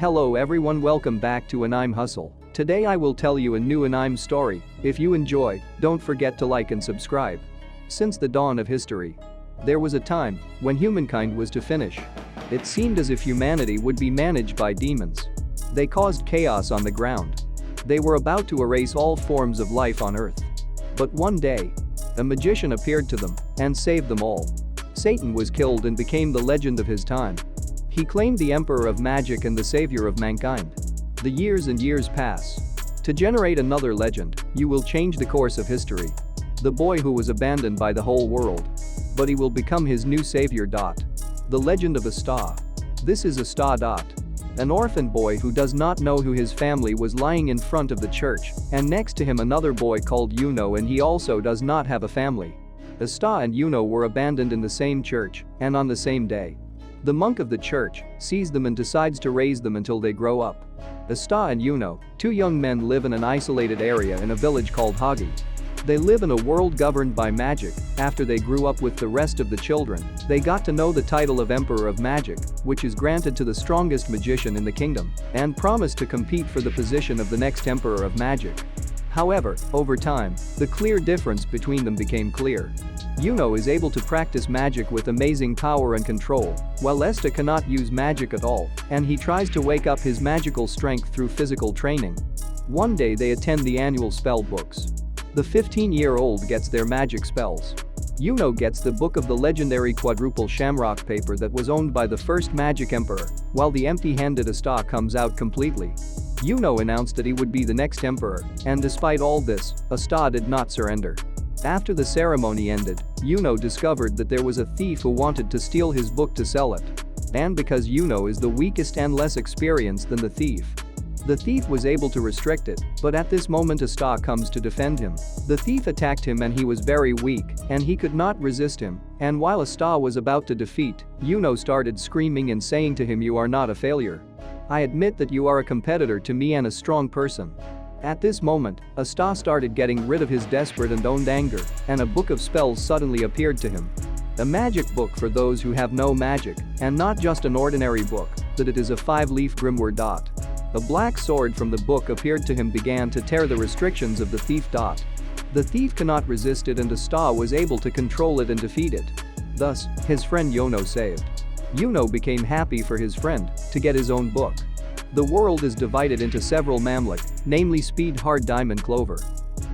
Hello everyone, welcome back to Anime Hustle. Today I will tell you a new anime story. If you enjoy, don't forget to like and subscribe. Since the dawn of history, there was a time when humankind was to finish. It seemed as if humanity would be managed by demons. They caused chaos on the ground. They were about to erase all forms of life on Earth. But one day, a magician appeared to them and saved them all. Satan was killed and became the legend of his time. He claimed the emperor of magic and the savior of mankind. The years and years pass. To generate another legend, you will change the course of history. The boy who was abandoned by the whole world. But he will become his new savior. The legend of Asta. This is Asta. An orphan boy who does not know who his family was, lying in front of the church, and next to him another boy called Yuno, and he also does not have a family. Asta and Yuno were abandoned in the same church and on the same day. The monk of the church sees them and decides to raise them until they grow up. Asta and Yuno, two young men, live in an isolated area in a village called Hagi. They live in a world governed by magic. After they grew up with the rest of the children, they got to know the title of Emperor of Magic, which is granted to the strongest magician in the kingdom, and promised to compete for the position of the next Emperor of Magic. However, over time, the clear difference between them became clear. Yuno is able to practice magic with amazing power and control, while Asta cannot use magic at all, and he tries to wake up his magical strength through physical training. One day they attend the annual spell books. The 15-year-old gets their magic spells. Yuno gets the book of the legendary quadruple shamrock paper that was owned by the first magic emperor, while the empty-handed Asta comes out completely. Yuno announced that he would be the next emperor, and despite all this, Asta did not surrender. After the ceremony ended, Yuno discovered that there was a thief who wanted to steal his book to sell it. And because Yuno is the weakest and less experienced than the thief was able to restrict it, but at this moment Asta comes to defend him. The thief attacked him and he was very weak, and he could not resist him, and while Asta was about to defeat, Yuno started screaming and saying to him, "You are not a failure. I admit that you are a competitor to me and a strong person." At this moment, Asta started getting rid of his desperate and owned anger, and a book of spells suddenly appeared to him. A magic book for those who have no magic, and not just an ordinary book, that it is a 5-leaf grimoire. A black sword from the book appeared to him, began to tear the restrictions of the thief. The thief cannot resist it, and Asta was able to control it and defeat it. Thus, his friend Yuno saved. Yuno became happy for his friend to get his own book. The world is divided into several mamluk, namely Speed, Hard, Diamond, Clover.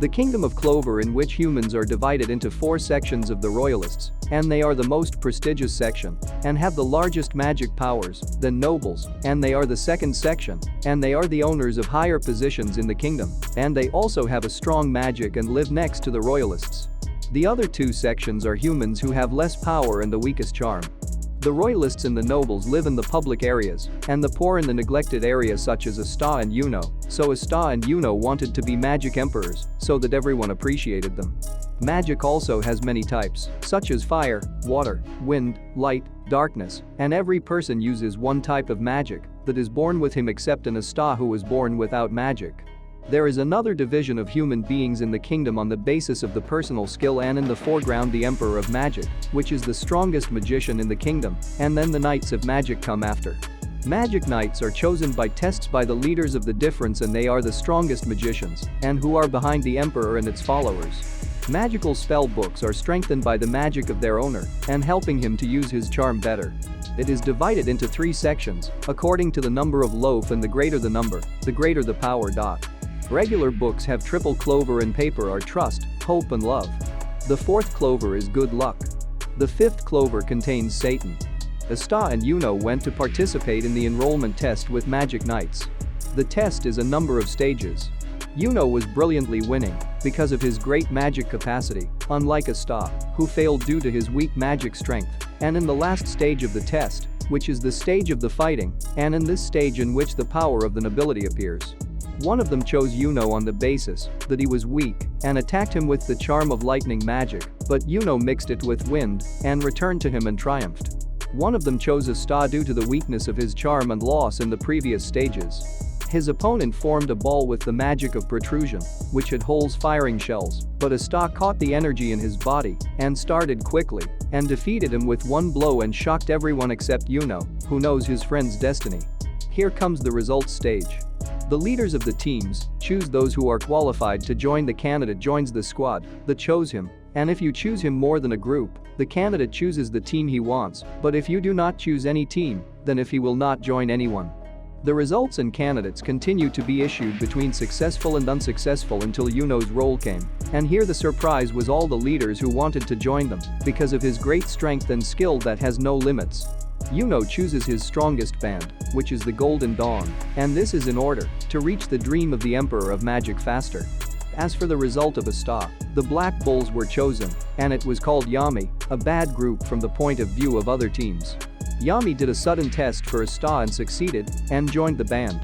The kingdom of Clover, in which humans are divided into 4 sections of the royalists, and they are the most prestigious section, and have the largest magic powers, then nobles, and they are the second section, and they are the owners of higher positions in the kingdom, and they also have a strong magic and live next to the royalists. The other 2 sections are humans who have less power and the weakest charm. The royalists and the nobles live in the public areas, and the poor in the neglected areas such as Asta and Yuno. So Asta and Yuno wanted to be magic emperors, so that everyone appreciated them. Magic also has many types, such as fire, water, wind, light, darkness, and every person uses one type of magic that is born with him except an Asta who was born without magic. There is another division of human beings in the kingdom on the basis of the personal skill, and in the foreground the Emperor of Magic, which is the strongest magician in the kingdom, and then the Knights of Magic come after. Magic Knights are chosen by tests by the leaders of the difference, and they are the strongest magicians, and who are behind the Emperor and its followers. Magical spell books are strengthened by the magic of their owner, and helping him to use his charm better. It is divided into 3 sections, according to the number of loaf, and the greater the number, the greater the power. Regular books have triple clover, and paper are trust, hope, and love. The 4th clover is good luck. The 5th clover contains Satan. Asta and Yuno went to participate in the enrollment test with Magic Knights. The test is a number of stages. Yuno was brilliantly winning because of his great magic capacity, unlike Asta, who failed due to his weak magic strength. And in the last stage of the test, which is the stage of the fighting, and in this stage in which the power of the nobility appears. One of them chose Yuno on the basis that he was weak and attacked him with the charm of lightning magic, but Yuno mixed it with wind and returned to him and triumphed. One of them chose Asta due to the weakness of his charm and loss in the previous stages. His opponent formed a ball with the magic of protrusion, which had holes firing shells, but Asta caught the energy in his body and started quickly and defeated him with one blow and shocked everyone except Yuno, who knows his friend's destiny. Here comes the results stage. The leaders of the teams choose those who are qualified to join. The candidate joins the squad that chose him, and if you choose him more than a group, the candidate chooses the team he wants, but if you do not choose any team, then if he will not join anyone. The results and candidates continue to be issued between successful and unsuccessful until Yuno's role came, and here the surprise was all the leaders who wanted to join them because of his great strength and skill that has no limits. Yuno chooses his strongest band, which is the Golden Dawn, and this is in order to reach the dream of the Emperor of Magic faster. As for the result of Asta, the Black Bulls were chosen, and it was called Yami, a bad group from the point of view of other teams. Yami did a sudden test for Asta and succeeded, and joined the band.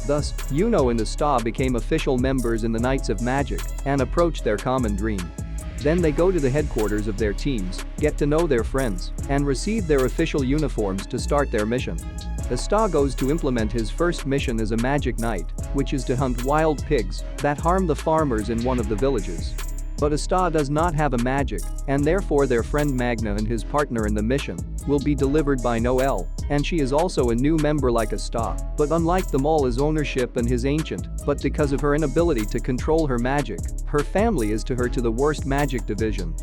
Thus, Yuno and Asta became official members in the Knights of Magic and approached their common dream. Then they go to the headquarters of their teams, get to know their friends, and receive their official uniforms to start their mission. Asta goes to implement his first mission as a magic knight, which is to hunt wild pigs that harm the farmers in one of the villages. But Asta does not have a magic, and therefore their friend Magna and his partner in the mission will be delivered by Noelle, and she is also a new member like Asta, but unlike them all his ownership and his ancient, but because of her inability to control her magic, her family is to her to the worst magic division.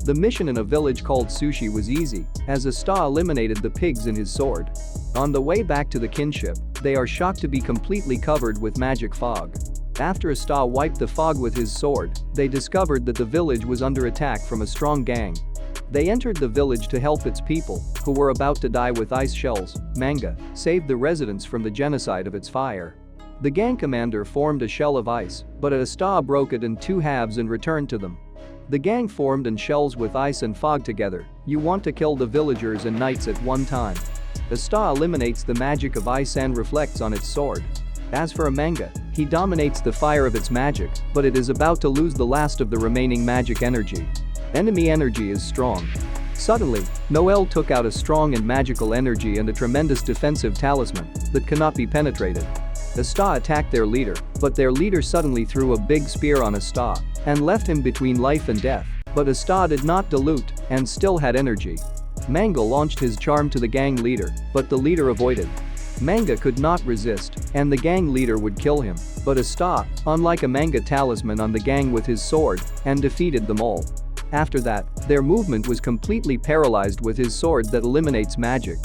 The mission in a village called Sushi was easy, as Asta eliminated the pigs in his sword. On the way back to the kinship, they are shocked to be completely covered with magic fog. After Asta wiped the fog with his sword, they discovered that the village was under attack from a strong gang. They entered the village to help its people, who were about to die with ice shells. Manga saved the residents from the genocide of its fire. The gang commander formed a shell of ice, but Asta broke it in two halves and returned to them. The gang formed in shells with ice and fog together. You want to kill the villagers and knights at one time. Asta eliminates the magic of ice and reflects on its sword. As for a manga, he dominates the fire of its magic, but it is about to lose the last of the remaining magic energy. Enemy energy is strong. Suddenly, Noelle took out a strong and magical energy and a tremendous defensive talisman that cannot be penetrated. Asta attacked their leader, but their leader suddenly threw a big spear on Asta and left him between life and death, but Asta did not dilute and still had energy. Manga launched his charm to the gang leader, but the leader avoided. Manga could not resist, and the gang leader would kill him, but Asta, unlike a manga talisman on the gang with his sword, and defeated them all. After that, their movement was completely paralyzed with his sword that eliminates magic.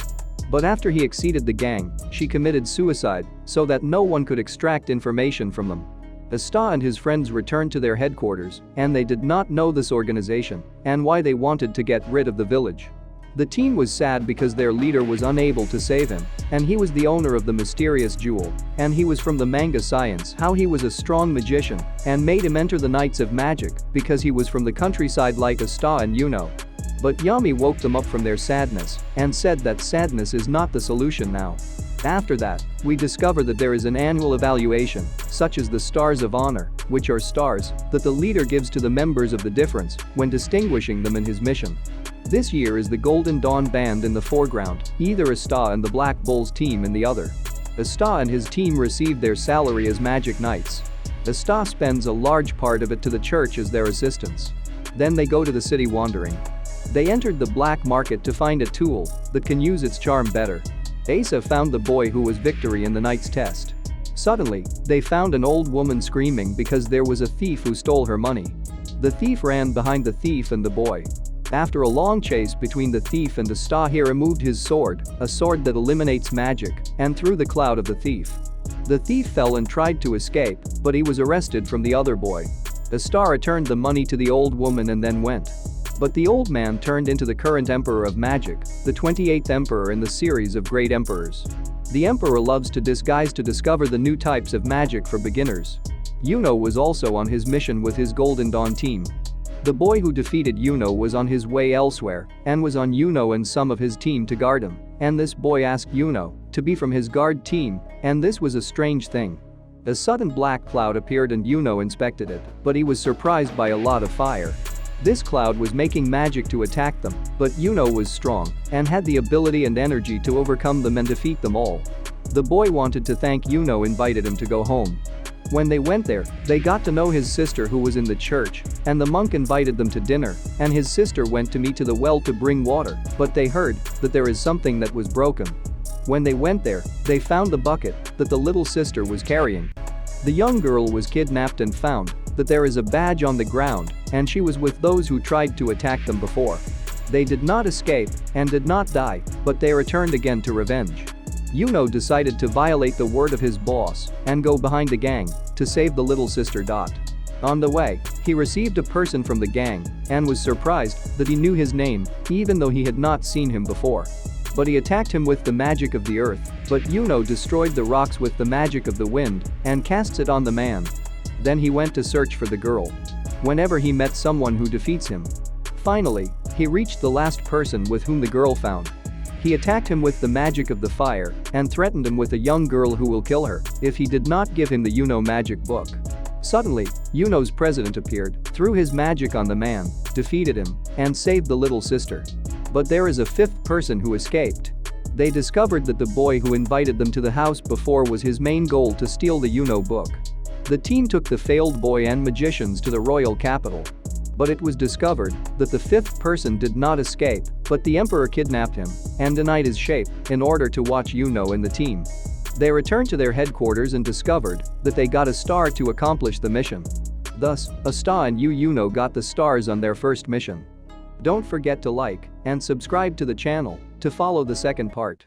But after he exceeded the gang, she committed suicide, so that no one could extract information from them. Asta and his friends returned to their headquarters, and they did not know this organization, and why they wanted to get rid of the village. The team was sad because their leader was unable to save him, and he was the owner of the mysterious jewel, and he was from the manga science how he was a strong magician, and made him enter the Knights of Magic because he was from the countryside like Asta and Yuno. But Yami woke them up from their sadness and said that sadness is not the solution now. After that, we discover that there is an annual evaluation, such as the Stars of Honor, which are stars that the leader gives to the members of the difference when distinguishing them in his mission. This year is the Golden Dawn band in the foreground, either Asta and the Black Bulls team in the other. Asta and his team received their salary as Magic Knights. Asta spends a large part of it to the church as their assistants. Then they go to the city wandering. They entered the black market to find a tool that can use its charm better. Asa found the boy who was victory in the knight's test. Suddenly, they found an old woman screaming because there was a thief who stole her money. The thief ran behind the thief and the boy. After a long chase between the thief and Asta, he removed his sword, a sword that eliminates magic, and threw the cloud of the thief. The thief fell and tried to escape, but he was arrested from the other boy. Asta returned the money to the old woman and then went. But the old man turned into the current Emperor of Magic, the 28th Emperor in the series of Great Emperors. The Emperor loves to disguise to discover the new types of magic for beginners. Yuno was also on his mission with his Golden Dawn team. The boy who defeated Yuno was on his way elsewhere and was on Yuno and some of his team to guard him, and this boy asked Yuno to be from his guard team, and this was a strange thing. A sudden black cloud appeared and Yuno inspected it, but he was surprised by a lot of fire. This cloud was making magic to attack them, but Yuno was strong and had the ability and energy to overcome them and defeat them all. The boy wanted to thank Yuno, invited him to go home. When they went there, they got to know his sister who was in the church, and the monk invited them to dinner, and his sister went to me to the well to bring water, but they heard that there is something that was broken. When they went there, they found the bucket that the little sister was carrying. The young girl was kidnapped and found that there is a badge on the ground and she was with those who tried to attack them before. They did not escape and did not die, but they returned again to revenge. Yuno decided to violate the word of his boss and go behind the gang to save the little sister. On the way, he received a person from the gang and was surprised that he knew his name even though he had not seen him before. But he attacked him with the magic of the earth, but Yuno destroyed the rocks with the magic of the wind and casts it on the man. Then he went to search for the girl. Whenever he met someone who defeats him. Finally, he reached the last person with whom the girl found. He attacked him with the magic of the fire and threatened him with a young girl who will kill her if he did not give him the Yuno magic book. Suddenly, Yuno's president appeared, threw his magic on the man, defeated him, and saved the little sister. But there is a fifth person who escaped. They discovered that the boy who invited them to the house before was his main goal to steal the Yuno book. The team took the failed boy and magicians to the royal capital. But it was discovered that the fifth person did not escape, but the emperor kidnapped him and denied his shape in order to watch Yuno and the team. They returned to their headquarters and discovered that they got a star to accomplish the mission. Thus, Asta and Yuno got the stars on their first mission. Don't forget to like and subscribe to the channel to follow the second part.